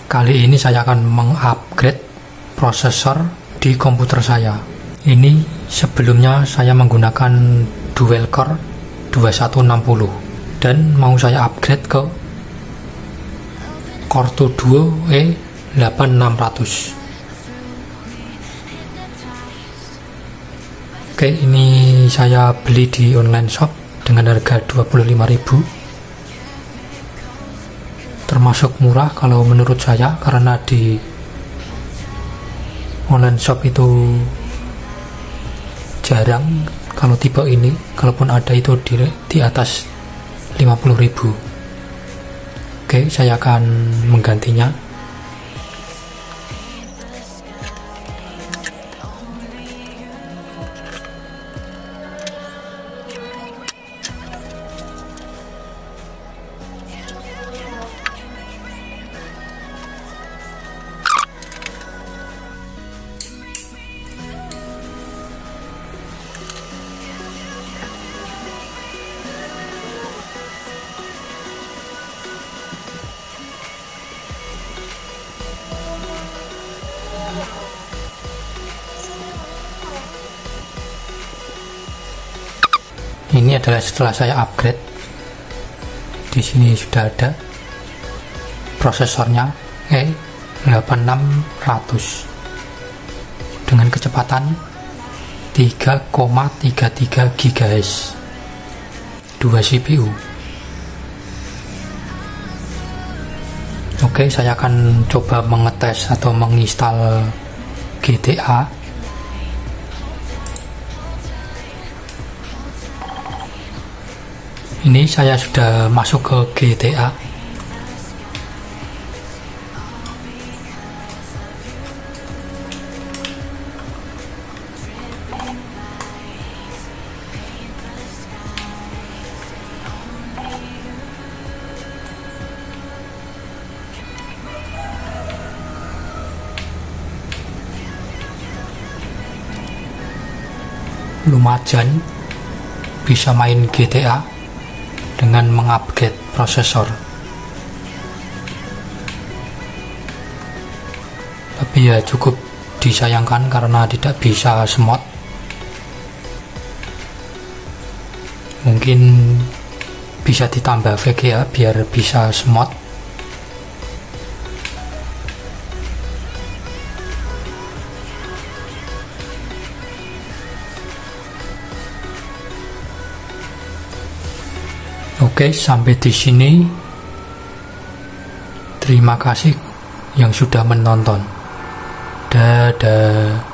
Kali ini saya akan mengupgrade prosesor di komputer saya. Ini sebelumnya saya menggunakan dual core 2160 dan mau saya upgrade ke Core 2 Duo E8600. Oke, ini saya beli di online shop dengan harga 25.000. Termasuk murah kalau menurut saya, karena di online shop itu jarang kalau tipe ini, kalaupun ada itu di atas 50.000. Oke, saya akan menggantinya. Ini adalah setelah saya upgrade. Di sini sudah ada prosesornya E8600 dengan kecepatan 3,33 GHz, 2 CPU. Oke, saya akan coba mengetes atau menginstal GTA. Ini saya sudah masuk ke GTA. Lumayan bisa main GTA dengan mengupgrade prosesor. Tapi ya cukup disayangkan karena tidak bisa semot. Mungkin bisa ditambah VGA biar bisa semot. Oke, sampai di sini. Terima kasih yang sudah menonton. Dadah.